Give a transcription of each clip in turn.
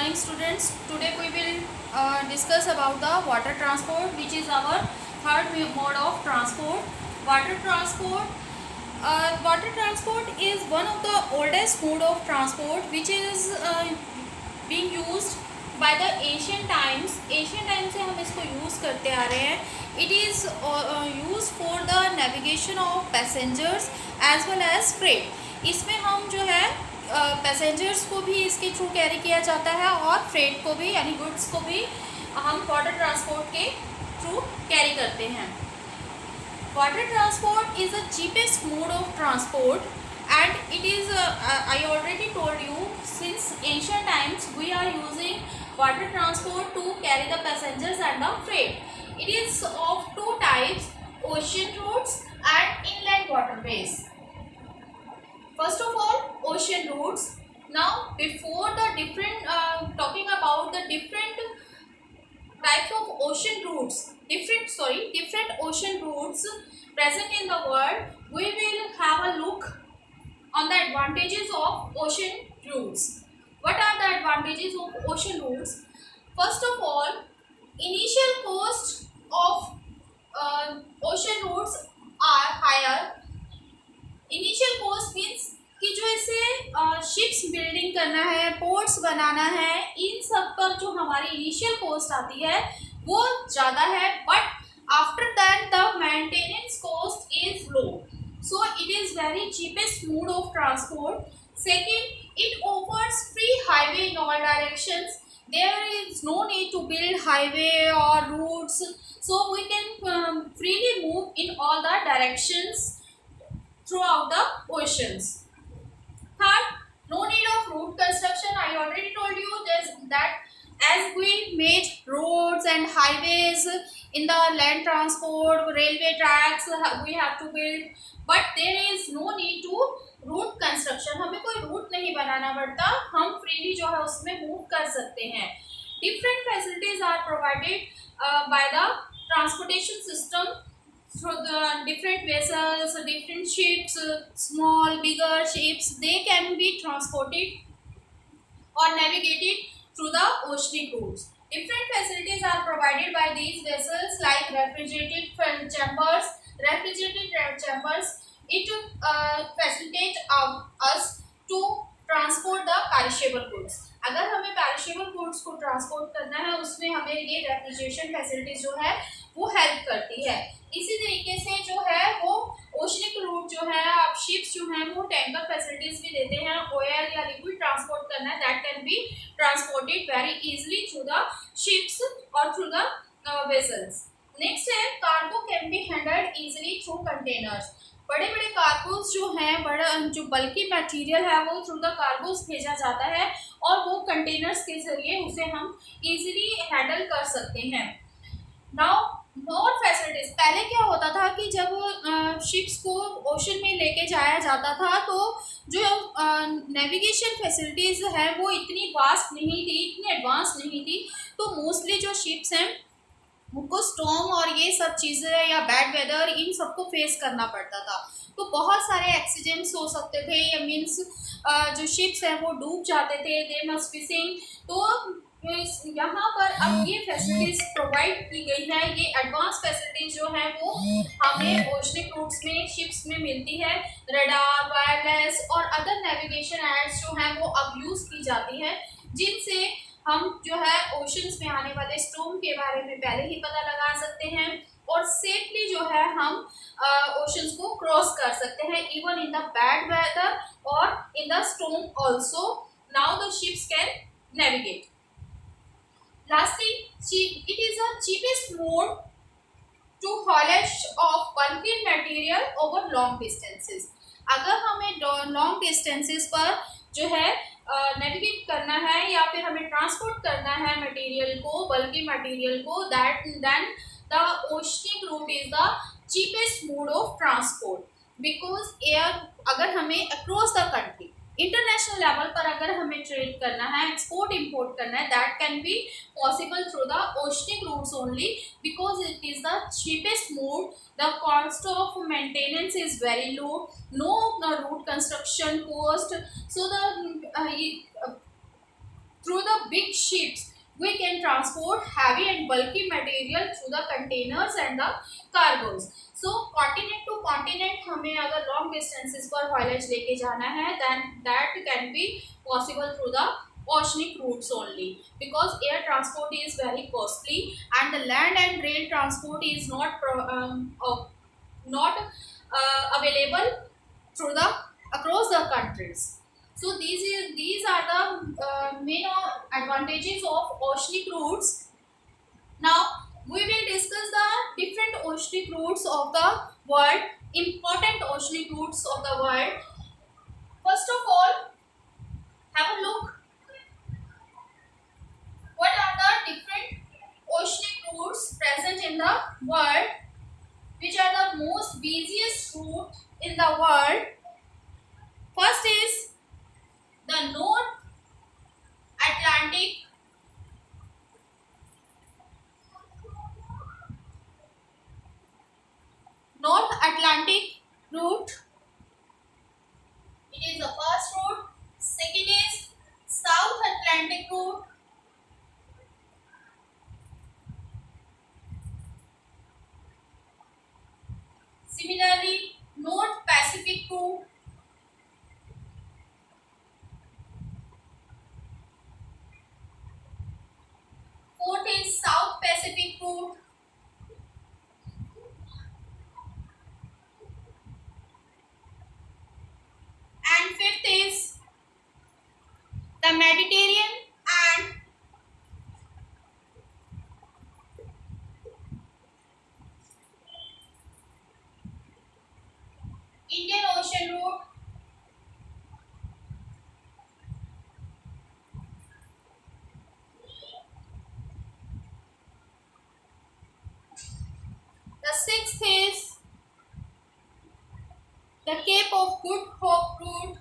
morning students. Today we will discuss about the water transport, which is our third mode of transport. Water transport. Water transport is one of the oldest mode of transport which is being used by the ancient times. Ancient times से हम इसको use करते आ रहे हैं. It is used for the navigation of passengers as well as freight. इसमें हम जो है पैसेंजर्स को भी इसके थ्रू कैरी किया जाता है और फ्रेट को भी यानी गुड्स को भी हम वाटर ट्रांसपोर्ट के थ्रू कैरी करते हैं. Water transport is the cheapest mode of transport and it is I already told you since ancient times we are using water transport to carry the passengers and the freight. It is of two types, ocean routes and inland waterways. First of all, ocean routes. Now, before the different talking about the different types of ocean routes, different ocean routes present in the world, we will have a look on the advantages of ocean routes. What are the advantages of ocean routes? First of all, initial cost of ocean routes are higher. Initial cost means कि जो इसे ships building करना है, ports बनाना है, इन सब पर जो हमारी इनिशियल कॉस्ट आती है वो ज़्यादा है. But after that the maintenance cost is low, so it is very cheapest mode of transport. Second, it offers free highway in all directions. There is no need to build highway और routes, so we can freely move in all the directions throughout the oceans. Third, no need of road construction. I already told you that as we made roads and highways in the land transport, railway tracks we have to build, but there is no need to route construction. हमें कोई root नहीं बनाना पड़ता, हम freely जो है उसमें move कर सकते हैं. Different facilities are provided by the transportation system through the different vessels, different ships, small, bigger ships. They can be transported or navigated through the oceanic routes. Different facilities are provided by these vessels like refrigerated chambers. Refrigerated chambers, it facilitate us to transport the perishable goods. अगर हमें perishable goods को transport करना है उसमें हमें ये refrigeration facilities जो है वो हेल्प करती है. इसी तरीके से जो है वो ओशनिक रूट जो है, आप शिप्स जो हैं वो टैंकर फैसिलिटीज भी देते हैं. ऑयल या लिक्विड ट्रांसपोर्ट करना है, that can be transported very easily through the ships और थ्रू द वेसल्स. नेक्स्ट है, cargo can be handled easily through containers. बड़े बड़े कार्गोज जो हैं, बड़ा जो बल्कि मटेरियल है वो थ्रू द कार्गोज भेजा जाता है और वो कंटेनर्स के जरिए उसे हम इजीली हैंडल कर सकते हैं. Now more facilities. पहले क्या होता था कि जब शिप्स को ओशन में लेके जाया जाता था तो जो नेविगेशन फैसिलिटीज़ है वो इतनी वास्ट नहीं थी, इतनी एडवांस नहीं थी. तो मोस्टली जो शिप्स हैं उनको स्टॉर्म और ये सब चीज़ें या बैड वेदर इन सबको फेस करना पड़ता था. तो बहुत सारे एक्सीडेंट्स हो सकते थे, या मीन्स जो शिप्स हैं वो डूब जाते थे, दे मस्ट फिशिंग. तो यहाँ पर अब ये फैसिलिटीज प्रोवाइड की गई है. ये एडवांस फैसिलिटीज जो है वो हमें ओशनिक रूट्स में, शिप्स में मिलती है. रडार, वायरलेस और अदर नेविगेशन एड्स जो हैं वो अब यूज़ की जाती है, जिनसे हम जो है ओशंस में आने वाले स्टॉर्म के बारे में पहले ही पता लगा सकते हैं और सेफली जो है हम ओशंस को क्रॉस कर सकते हैं, even in the bad weather और in the storm also. Now the ships can navigate. Lastly, it is the cheapest mode to haulage of bulky material over long distances. अगर हमें लॉन्ग डिस्टेंसेस पर जो है navigate करना है या फिर हमें ट्रांसपोर्ट करना है मटेरियल को, बल्कि मटेरियल को, then the oceanic route is the cheapest mode of transport. Because air अगर हमें across the country, international level पर अगर हमें ट्रेड करना है, एक्सपोर्ट इंपोर्ट करना है, that can be possible through the oceanic routes only because it is the cheapest mode. The cost of maintenance is very low, no route construction cost, so the Through the big ships, we can transport heavy and bulky material through the containers and the cargoes. So continent to continent हमें अगर long distances पर haulage लेके जाना है, then that can be possible through the oceanic routes only, because air transport is very costly and the land and rail transport is not available through the across the countries. So these are the main advantages of oceanic routes. Now we will discuss the different oceanic routes of the world, important oceanic routes of the world. First of all, have a look what are the different oceanic routes present in the world, which are the most busiest route in the world. First is the North Atlantic route. It is the first route. Second is South Atlantic route. Similarly, North Pacific route. Fourth is South Pacific route. And fifth is the Mediterranean and Indian Ocean route. The sixth is the Cape of Good Hope route.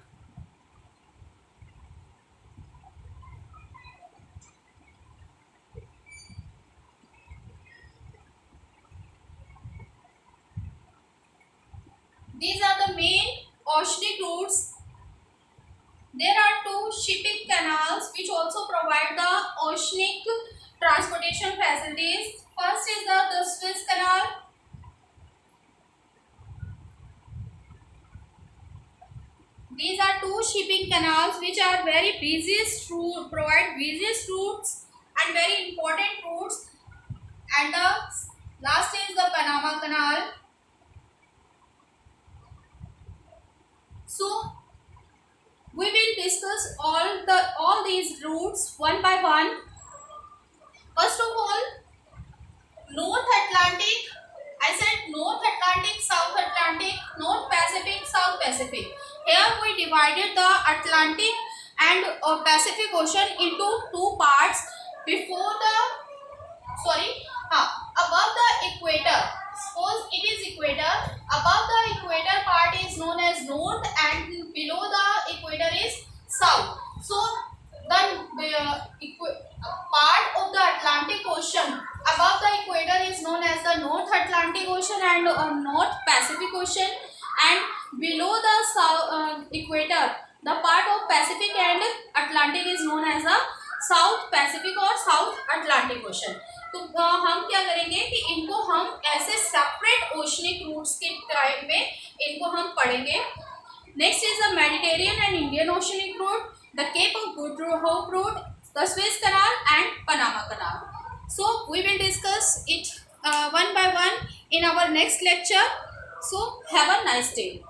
These are the main oceanic routes. There are two shipping canals which also provide the oceanic transportation facilities. First is the Suez Canal. These are two shipping canals which are very busiest route, provide busiest routes and very important routes. And the last is the Panama Canal. So we will discuss all these routes one by one. First of all, North Atlantic. I said North Atlantic, South Atlantic, North Pacific, South Pacific. Here we divided the Atlantic and Pacific Ocean into two parts. Above the equator. Suppose it is equator. Above the equator part is known as north, and below the equator is south. So the part of the Atlantic Ocean above the equator is known as the North Atlantic Ocean and North Pacific Ocean, and below the south equator the part of Pacific and Atlantic is known as the South Pacific or South Atlantic Ocean. तो हम क्या करेंगे कि इनको हम ऐसे separate oceanic routes के type में इनको हम पढ़ेंगे. Next is the Mediterranean and Indian oceanic route, the Cape of Good Hope route, the Suez Canal and Panama Canal. So we will discuss it one by one in our next lecture. So have a nice day.